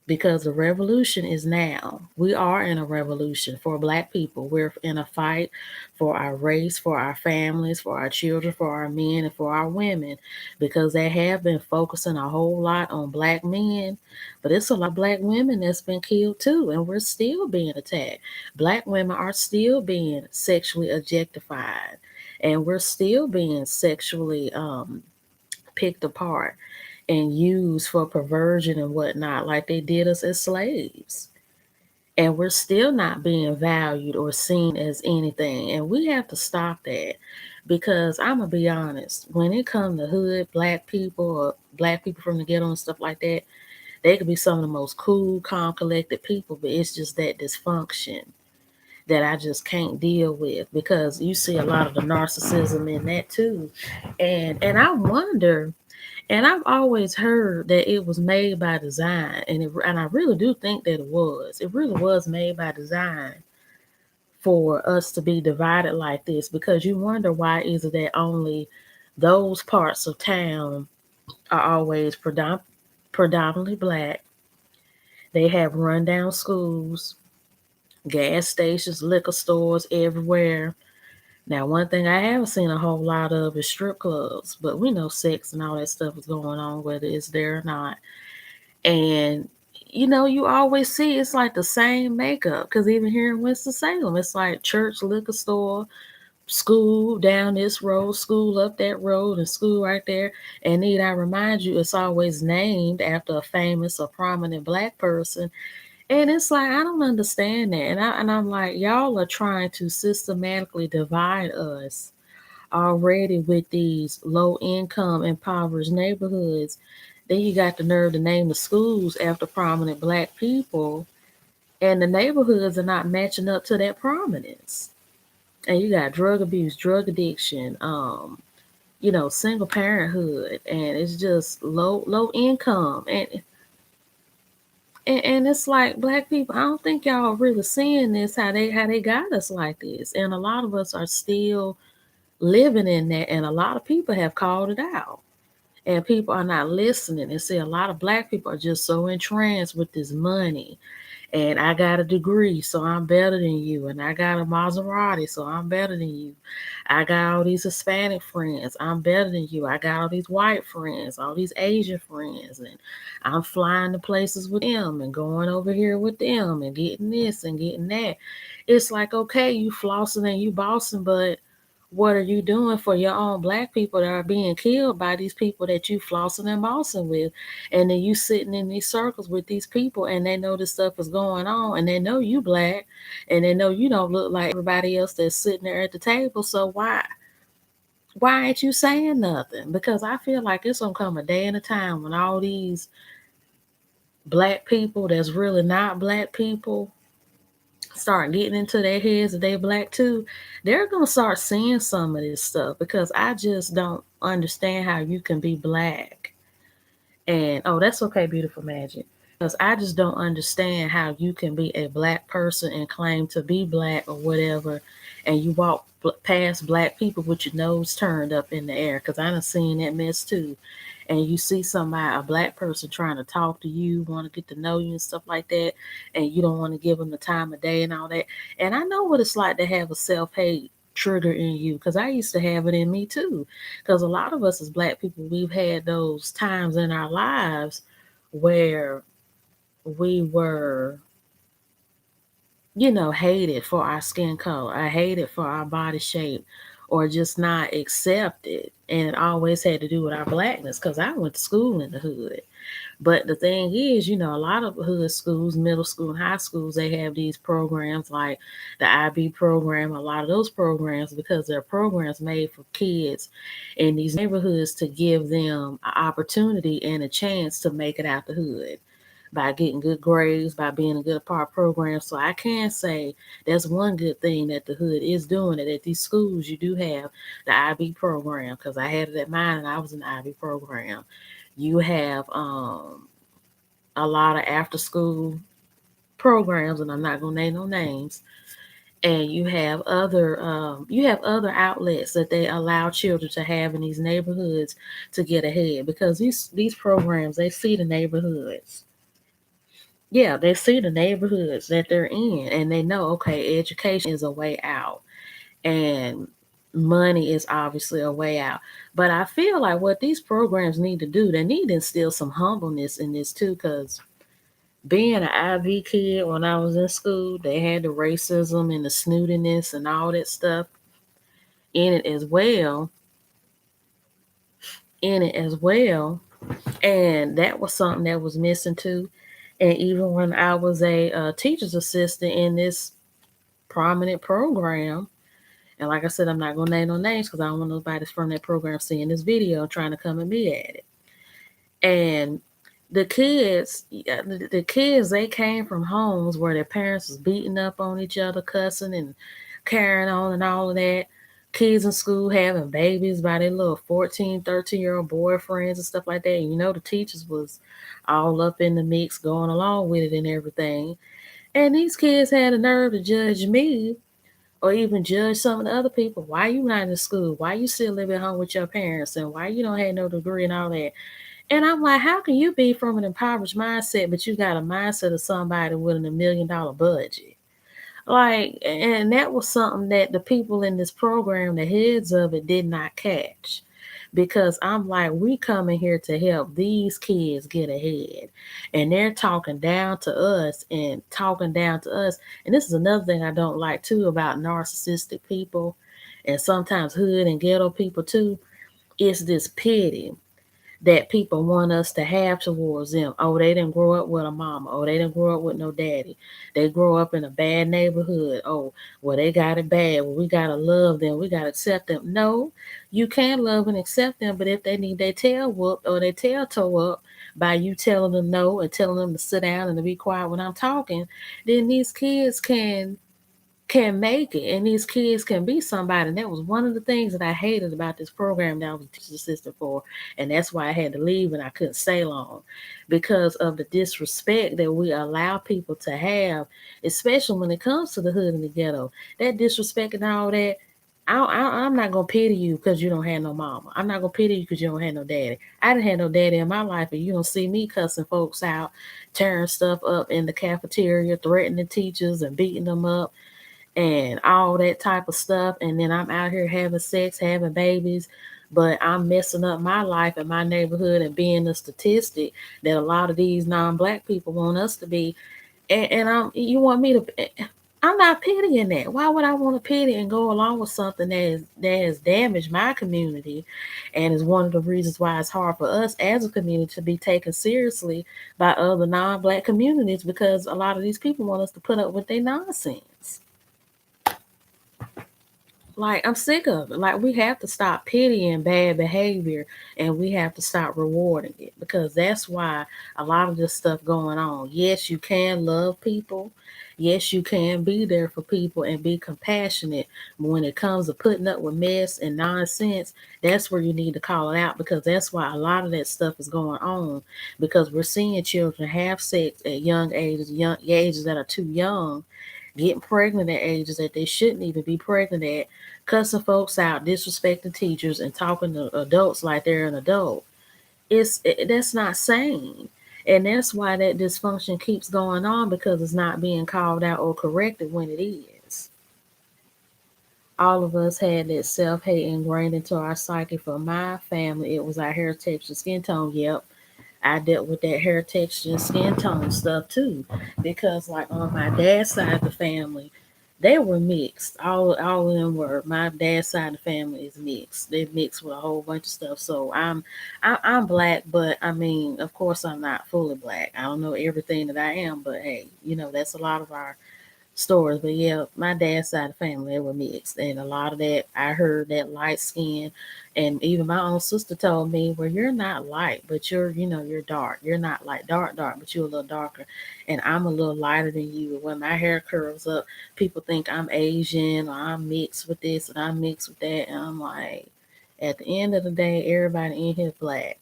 because the revolution is now. We are in a revolution for black people. We're in a fight for our race, for our families, for our children, for our men, and for our women because they have been focusing a whole lot on black men, but it's a lot of black women that's been killed too, and we're still being attacked. Black women are still being sexually objectified, and we're still being sexually picked apart and used for perversion and whatnot, like they did us as slaves. And we're still not being valued or seen as anything. And we have to stop that because I'm going to be honest, when it comes to hood black people or black people from the ghetto and stuff like that, they could be some of the most cool, calm, collected people, but it's just that dysfunction that I just can't deal with because you see a lot of the narcissism in that too. And I wonder, and I've always heard that it was made by design, and I really do think that it was. It really was made by design for us to be divided like this because you wonder why is it that only those parts of town are always predominantly black, They have rundown schools, gas stations, liquor stores everywhere. Now, one thing I haven't seen a whole lot of is strip clubs, but we know sex and all that stuff is going on, whether it's there or not. And you always see it's like the same makeup. Because even here in Winston-Salem, it's like church, liquor store, school down this road, school up that road, and school right there. And need I remind you, it's always named after a famous or prominent Black person. And it's like I don't understand that. And I'm like, y'all are trying to systematically divide us already with these low income, impoverished neighborhoods. Then you got the nerve to name the schools after prominent Black people, and the neighborhoods are not matching up to that prominence. And you got drug abuse, drug addiction, single parenthood, and it's just low income, and it's like Black people. I don't think y'all are really seeing this how they got us like this, and a lot of us are still living in that, and a lot of people have called it out. And people are not listening. And see, a lot of Black people are just so entranced with this money. And I got a degree, so I'm better than you. And I got a Maserati, so I'm better than you. I got all these Hispanic friends, I'm better than you. I got all these white friends, all these Asian friends, and I'm flying to places with them and going over here with them and getting this and getting that. It's like, okay, you flossing and you bossing, but what are you doing for your own Black people that are being killed by these people that you flossing and bossing with? And then you sitting in these circles with these people, and they know this stuff is going on, and they know you Black, and they know you don't look like everybody else that's sitting there at the table. So why ain't you saying nothing? Because I feel like it's gonna come a day and a time when all these Black people that's really not Black people start getting into their heads that they Black too. They're gonna start seeing some of this stuff, because I just don't understand how you can be Black. And oh, that's okay, beautiful magic. Because I just don't understand how you can be a Black person and claim to be Black or whatever, and you walk past Black people with your nose turned up in the air. Because I done seen that mess too. And you see somebody, a Black person, trying to talk to you, want to get to know you and stuff like that, and you don't want to give them the time of day and all that. And I know what it's like to have a self-hate trigger in you, because I used to have it in me too. Because a lot of us as Black people, we've had those times in our lives where we were, hated for our skin color, or hated for our body shape, or just not accepted. And it always had to do with our Blackness, because I went to school in the hood. But the thing is, a lot of hood schools, middle school and high schools, they have these programs like the IB program, a lot of those programs, because they're programs made for kids in these neighborhoods to give them an opportunity and a chance to make it out the hood by getting good grades, by being a good part of programs. So I can say that's one good thing that the hood is doing, that at these schools you do have the IB program, because I had it at mine and I was in the IB program. You have a lot of after school programs, and I'm not gonna name no names. And you have other outlets that they allow children to have in these neighborhoods to get ahead, because these programs, they see the neighborhoods. Yeah, they see the neighborhoods that they're in, and they know, okay, education is a way out, and money is obviously a way out. But I feel like what these programs need to do, they need to instill some humbleness in this too, because being an IB kid when I was in school, they had the racism and the snootiness and all that stuff in it as well. In it as well. And that was something that was missing too. And even when I was a teacher's assistant in this prominent program, and like I said, I'm not gonna name no names because I don't want nobody from that program seeing this video trying to come at me at it. And the kids, they came from homes where their parents was beating up on each other, cussing and carrying on and all of that. Kids in school having babies by their little 14, 13-year-old boyfriends and stuff like that. And the teachers was all up in the mix, going along with it and everything. And these kids had the nerve to judge me, or even judge some of the other people. Why you not in school? Why you still living at home with your parents? And why you don't have no degree and all that? And I'm like, how can you be from an impoverished mindset, but you got a mindset of somebody with a $1 million budget? Like, and that was something that the people in this program, the heads of it, did not catch. Because I'm like, we coming here to help these kids get ahead. And they're talking down to us and talking down to us. And this is another thing I don't like too about narcissistic people and sometimes hood and ghetto people too. It's this pity that people want us to have towards them. Oh, they didn't grow up with a mama. Oh, they didn't grow up with no daddy. They grow up in a bad neighborhood. Oh, well, they got it bad. Well, we gotta love them. We gotta accept them. No, you can love and accept them, but if they need their tail whooped or their tail toe up by you telling them no and telling them to sit down and to be quiet when I'm talking, then these kids can make it and these kids can be somebody. And that was one of the things that I hated about this program that I was a teacher assistant for. And that's why I had to leave and I couldn't stay long because of the disrespect that we allow people to have, especially when it comes to the hood and the ghetto. That disrespect and all that. I'm not gonna pity you because you don't have no mama. I'm not gonna pity you because you don't have no daddy. I didn't have no daddy in my life, and you don't see me cussing folks out, tearing stuff up in the cafeteria, threatening teachers and beating them up and all that type of stuff. And then I'm out here having sex, having babies, but I'm messing up my life and my neighborhood and being the statistic that a lot of these non-black people want us to be. And you want me to? I'm not pitying that. Why would I want to pity and go along with something that has damaged my community, and is one of the reasons why it's hard for us as a community to be taken seriously by other non-black communities because a lot of these people want us to put up with their nonsense. Like, I'm sick of it. Like, we have to stop pitying bad behavior and we have to stop rewarding it because that's why a lot of this stuff going on. Yes, you can love people. Yes, you can be there for people and be compassionate. But when it comes to putting up with mess and nonsense, that's where you need to call it out because that's why a lot of that stuff is going on because we're seeing children have sex at young ages that are too young, getting pregnant at ages that they shouldn't even be pregnant at, cussing folks out, disrespecting teachers, and talking to adults like they're an adult. That's not sane. And that's why that dysfunction keeps going on because it's not being called out or corrected when it is. All of us had that self hate ingrained into our psyche. For my family, it was our hair texture, skin tone. Yep, I dealt with that hair texture and skin tone stuff too, because like on my dad's side of the family, they were mixed. All of them were. My dad's side of the family is mixed. They mixed with a whole bunch of stuff. So I'm black, but I mean, of course, I'm not fully black. I don't know everything that I am, but hey, that's a lot of our stories. But yeah, my dad's side of the family, they were mixed. And a lot of that, I heard that light skin. And even my own sister told me, well, you're not light, but you're dark. You're not like dark, dark, but you're a little darker. And I'm a little lighter than you. When my hair curls up, people think I'm Asian or I'm mixed with this and I'm mixed with that. And I'm like, at the end of the day, everybody in here is black.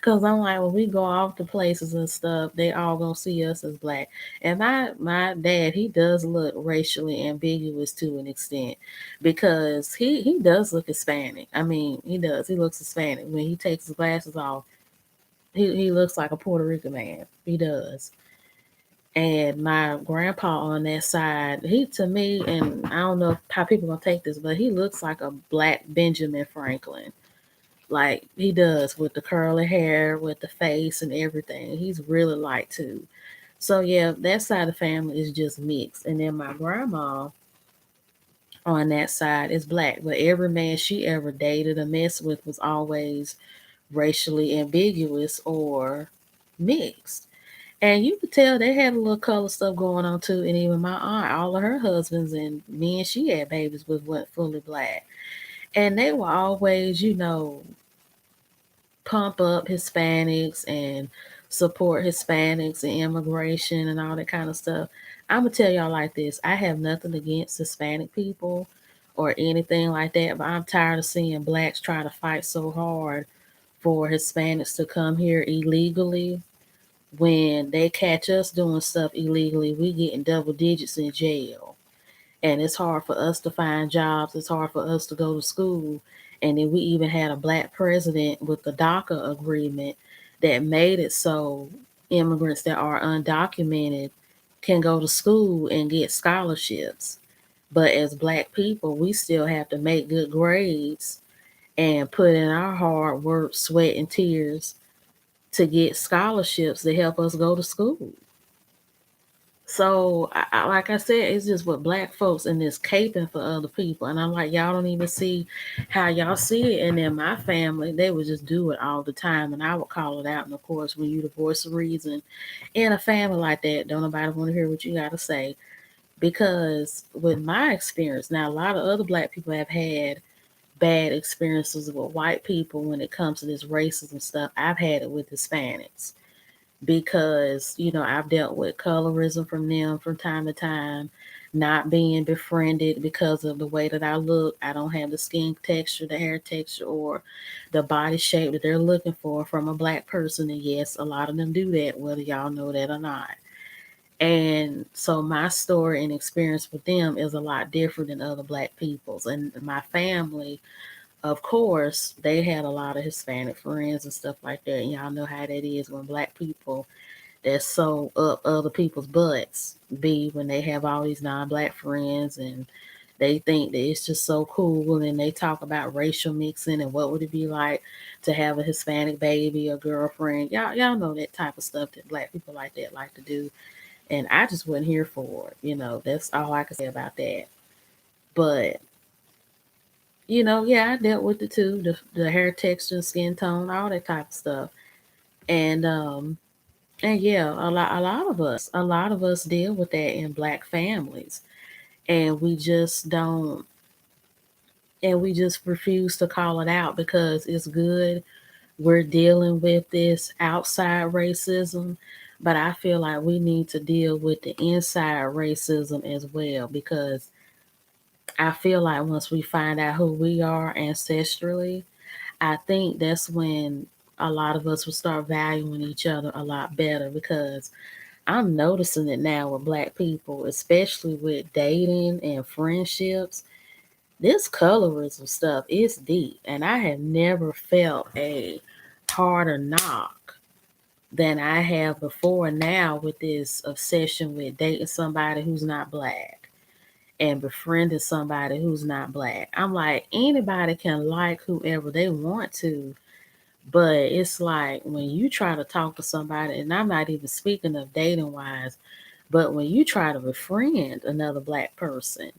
Cause I'm like, when we go off to places and stuff, they all gonna see us as black. And my dad, he does look racially ambiguous to an extent, because he does look Hispanic. I mean, he does. He looks Hispanic when he takes his glasses off. He looks like a Puerto Rican man. He does. And my grandpa on that side, he to me, and I don't know how people gonna take this, but he looks like a black Benjamin Franklin, like he does, with the curly hair, with the face and everything. He's really light too. So yeah, that side of the family is just mixed. And then my grandma on that side is black, but every man she ever dated or messed with was always racially ambiguous or mixed. And you could tell they had a little color stuff going on too. And even my aunt, all of her husbands and men she had babies with were fully black. And they were always, pump up Hispanics and support Hispanics and immigration and all that kind of stuff. I'm gonna tell y'all like this: I have nothing against Hispanic people or anything like that, but I'm tired of seeing blacks try to fight so hard for Hispanics to come here illegally. When they catch us doing stuff illegally, we get in double digits in jail, and it's hard for us to find jobs. It's hard for us to go to school. And then we even had a black president with the DACA agreement that made it so immigrants that are undocumented can go to school and get scholarships. But as black people, we still have to make good grades and put in our hard work, sweat, and tears to get scholarships to help us go to school. So, like I said, it's just with black folks and this caping for other people. And I'm like, y'all don't even see how y'all see it. And then my family, they would just do it all the time. And I would call it out. And of course, when you the voice of reason in a family like that, don't nobody want to hear what you got to say. Because with my experience, now a lot of other black people have had bad experiences with white people when it comes to this racism stuff. I've had it with Hispanics because, I've dealt with colorism from them from time to time, not being befriended because of the way that I look. I don't have the skin texture, the hair texture, or the body shape that they're looking for from a black person. And yes, a lot of them do that, whether y'all know that or not. And so my story and experience with them is a lot different than other black people's. And my family, of course, they had a lot of Hispanic friends and stuff like that. And y'all know how that is when black people that sew up other people's butts be when they have all these non-black friends and they think that it's just so cool. And then they talk about racial mixing and what would it be like to have a Hispanic baby or girlfriend. Y'all know that type of stuff that black people like that like to do. And I just wasn't here for it. That's all I can say about that. But yeah, I dealt with it too. The hair texture, skin tone, all that type of stuff. And yeah, a lot of us deal with that in black families. And we just don't and we just refuse to call it out because it's good. We're dealing with this outside racism, but I feel like we need to deal with the inside racism as well because I feel like once we find out who we are ancestrally, I think that's when a lot of us will start valuing each other a lot better because I'm noticing it now with black people, especially with dating and friendships. This colorism stuff is deep, and I have never felt a harder knock than I have before now with this obsession with dating somebody who's not black and befriending somebody who's not black. I'm like, anybody can like whoever they want to, but it's like when you try to talk to somebody, and I'm not even speaking of dating wise, but when you try to befriend another black person,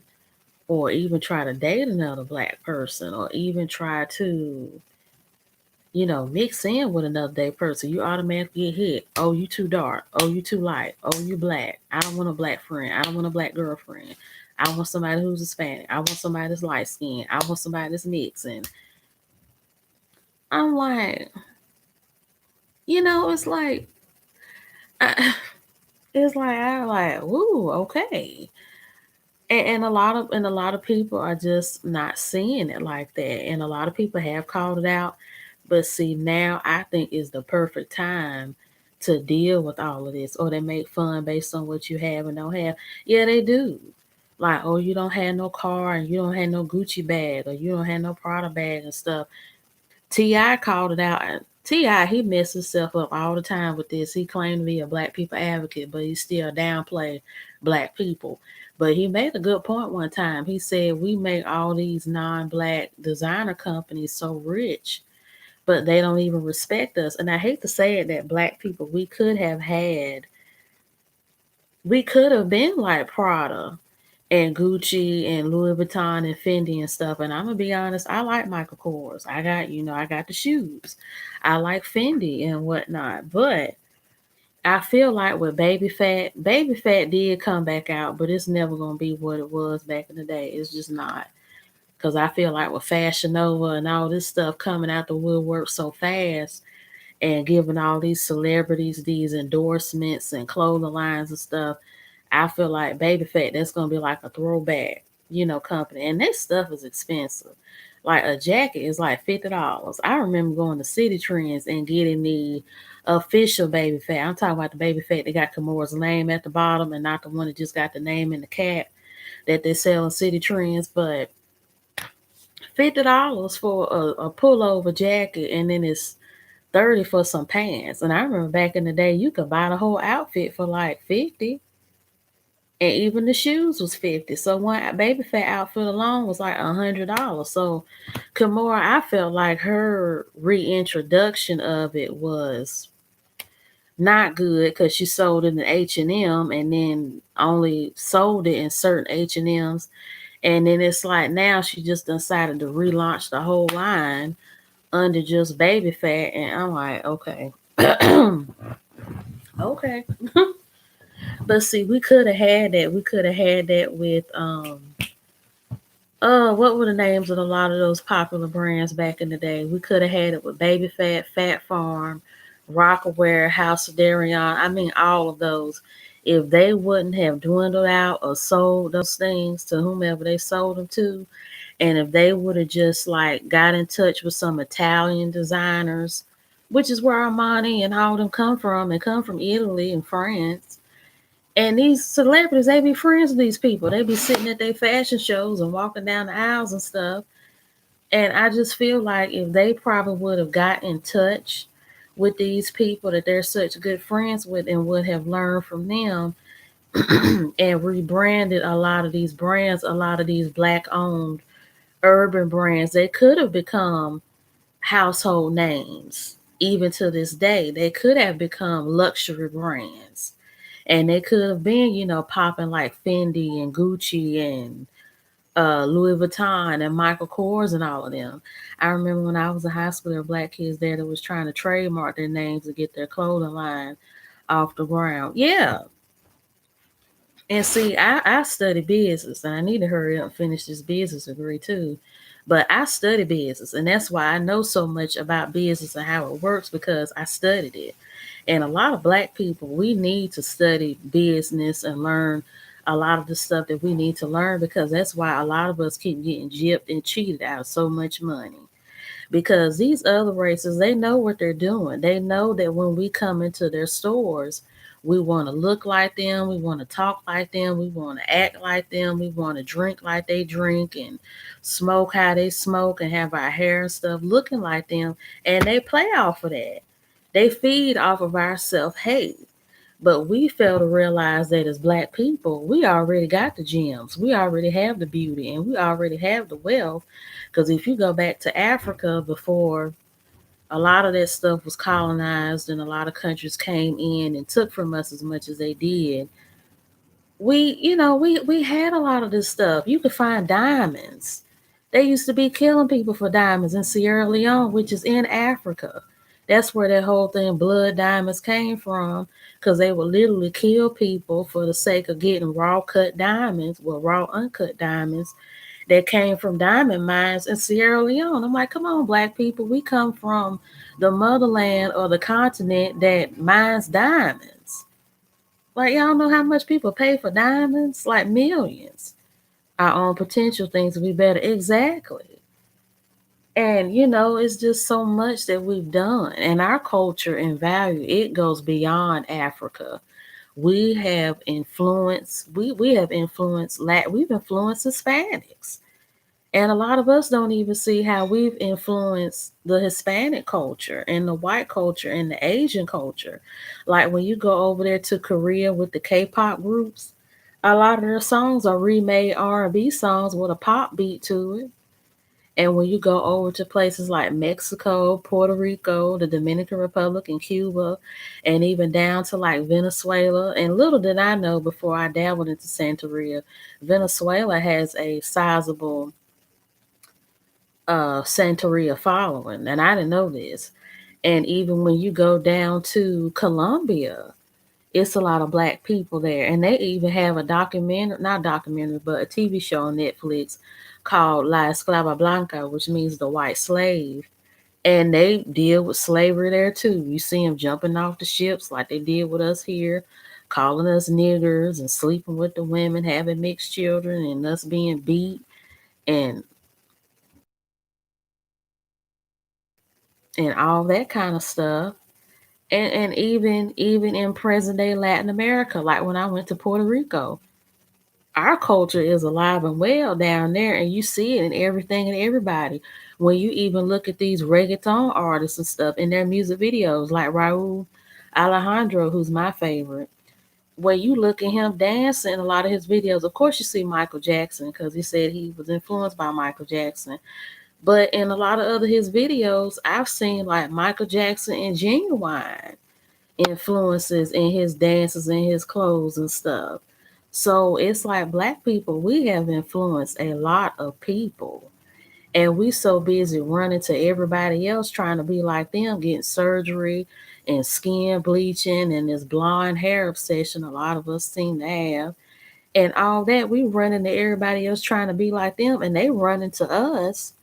or even try to date another black person, or even try to, mix in with another day person, you automatically get hit. Oh, you too dark. Oh, you too light. Oh, you black. I don't want a black friend. I don't want a black girlfriend. I want somebody who's Hispanic. I want somebody that's light skinned. I want somebody that's mixed. And I'm like, it's like, I, I'm like, ooh, okay. And a lot of people are just not seeing it like that. And a lot of people have called it out. But see, now I think is the perfect time to deal with all of this. Or they make fun based on what you have and don't have. Yeah, they do. Like, oh, you don't have no car and you don't have no Gucci bag or you don't have no Prada bag and stuff. T.I. called it out. T.I., he messed himself up all the time with this. He claimed to be a black people advocate, but he still downplay black people. But he made a good point one time. He said, we make all these non-black designer companies so rich, but they don't even respect us. And I hate to say it that black people, we could have been like Prada and Gucci and Louis Vuitton and Fendi and stuff. And I'm gonna be honest, I like Michael Kors. I got the shoes. I like Fendi and whatnot. But I feel like with Baby Fat did come back out, but it's never gonna be what it was back in the day. It's just not. Cause I feel like with Fashion Nova and all this stuff coming out the woodwork so fast and giving all these celebrities these endorsements and clothing lines and stuff, I feel like Baby Fat, that's gonna be like a throwback, company. And that stuff is expensive. Like a jacket is like $50. I remember going to City Trends and getting the official Baby Fat. I'm talking about the Baby Fat that got Kimura's name at the bottom and not the one that just got the name in the cap that they sell in City Trends. But $50 for a pullover jacket, and then it's 30 for some pants. And I remember back in the day, you could buy the whole outfit for like 50, and even the shoes was 50. So one baby fat outfit alone was like $100. So Kimora, I felt like her reintroduction of it was not good because she sold it in H&M and then only sold it in certain H&Ms. And then it's like now she just decided to relaunch the whole line under just baby fat. And I'm like, okay. Okay. But see, we could have had that. We could have had that with what were the names of a lot of those popular brands back in the day? We could have had it with Baby Fat, Fat Farm, Rockaware, House of Darion. I mean, all of those. If they wouldn't have dwindled out or sold those things to whomever they sold them to, and if they would have just like got in touch with some Italian designers, which is where Armani and all of them come from, and come from Italy and France, and these celebrities, they be friends with these people. They be sitting at their fashion shows and walking down the aisles and stuff. And I just feel like if they probably would have got in touch with these people that they're such good friends with and would have learned from them and rebranded a lot of these brands, a lot of these black owned urban brands, they could have become household names. Even to this day, they could have become luxury brands, and they could have been, popping like Fendi and Gucci and Louis Vuitton and Michael Kors and all of them. I remember when I was in high school, there were black kids there that was trying to trademark their names to get their clothing line off the ground. Yeah. And see, I study business, and I need to hurry up and finish this business degree too. But I study business, and that's why I know so much about business and how it works, because I studied it. And a lot of black people, we need to study business and learn a lot of the stuff that we need to learn, because that's why a lot of us keep getting gypped and cheated out of so much money. Because these other races, they know what they're doing. They know that when we come into their stores, we want to look like them, we want to talk like them, we want to act like them, we want to drink like they drink and smoke how they smoke and have our hair and stuff looking like them. And they play off of that. They feed off of our self hate. But we fail to realize that as black people, we already got the gems. We already have the beauty and we already have the wealth. Because if you go back to Africa before a lot of that stuff was colonized and a lot of countries came in and took from us as much as they did, we had a lot of this stuff. You could find diamonds. They used to be killing people for diamonds in Sierra Leone, which is in Africa. That's where that whole thing, blood diamonds, came from, because they would literally kill people for the sake of getting raw cut diamonds, well, raw uncut diamonds that came from diamond mines in Sierra Leone. I'm like, come on, black people, we come from the motherland or the continent that mines diamonds. Like, y'all know how much people pay for diamonds? Like millions. Our own potential things to be better. Exactly. And it's just so much that we've done. And our culture and value, it goes beyond Africa. We have influenced, we have influenced, we've influenced Hispanics. And a lot of us don't even see how we've influenced the Hispanic culture and the white culture and the Asian culture. Like when you go over there to Korea with the K-pop groups, a lot of their songs are remade R&B songs with a pop beat to it. And when you go over to places like Mexico, Puerto Rico, the Dominican Republic, and Cuba, and even down to like Venezuela, and little did I know before I dabbled into Santeria, Venezuela has a sizable Santeria following, and I didn't know this. And even when you go down to Colombia, it's a lot of black people there, and they even have a documentary, not documentary, but a TV show on Netflix called La Esclava Blanca, which means the white slave. And they deal with slavery there too. You see them jumping off the ships like they did with us here, calling us niggers and sleeping with the women, having mixed children, and us being beat and all that kind of stuff. And even in present day Latin America, like when I went to Puerto Rico, our culture is alive and well down there, and you see it in everything and everybody. When you even look at these reggaeton artists and stuff in their music videos, like Raul Alejandro, who's my favorite. When you look at him dancing in a lot of his videos, of course you see Michael Jackson because he said he was influenced by Michael Jackson. But in a lot of other his videos, I've seen like Michael Jackson and Genuine influences in his dances and his clothes and stuff. So it's like black people, we have influenced a lot of people. And we so busy running to everybody else trying to be like them, getting surgery and skin bleaching and this blonde hair obsession a lot of us seem to have. And all that, we running to everybody else trying to be like them, and they running to us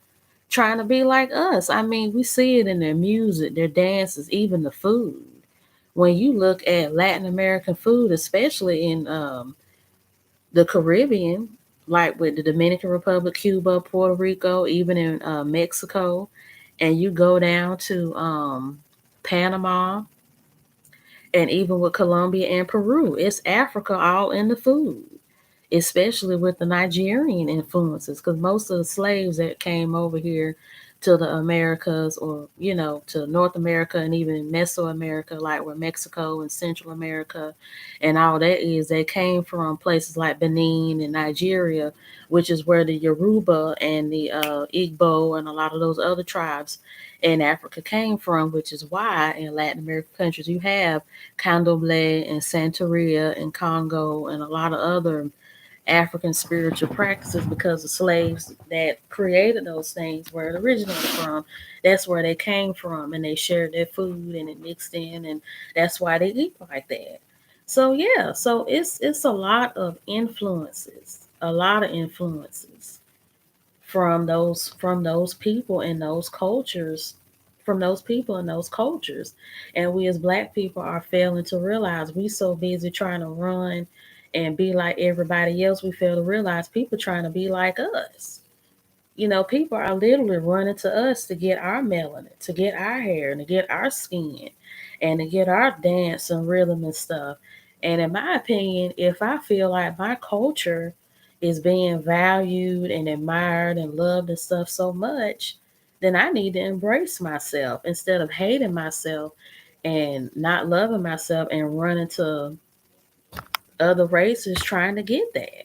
trying to be like us. I mean, we see it in their music, their dances, even the food. When you look at Latin American food, especially in the Caribbean, like with the Dominican Republic, Cuba, Puerto Rico, even in Mexico, and you go down to Panama, and even with Colombia and Peru, it's Africa all in the food, especially with the Nigerian influences, because most of the slaves that came over here to the Americas, or to North America and even Mesoamerica, like where Mexico and Central America and all that is, they came from places like Benin and Nigeria, which is where the Yoruba and the Igbo and a lot of those other tribes in Africa came from, which is why in Latin American countries you have Candomblé and Santeria and Congo and a lot of other African spiritual practices, because the slaves that created those things where it originated from. That's where they came from, and they shared their food and it mixed in, and that's why they eat like that. So yeah, so it's a lot of influences, a lot of influences from those people and those cultures, from those people and those cultures. And we as black people are failing to realize, we so busy trying to run and be like everybody else, we fail to realize people trying to be like us. People are literally running to us to get our melanin, to get our hair, and to get our skin, and to get our dance and rhythm and stuff. And in my opinion, if I feel like my culture is being valued and admired and loved and stuff so much, then I need to embrace myself instead of hating myself and not loving myself and running to other races trying to get that.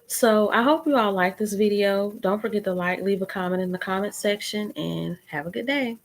So I hope you all like this video. Don't forget to like, leave a comment in the comment section, and have a good day.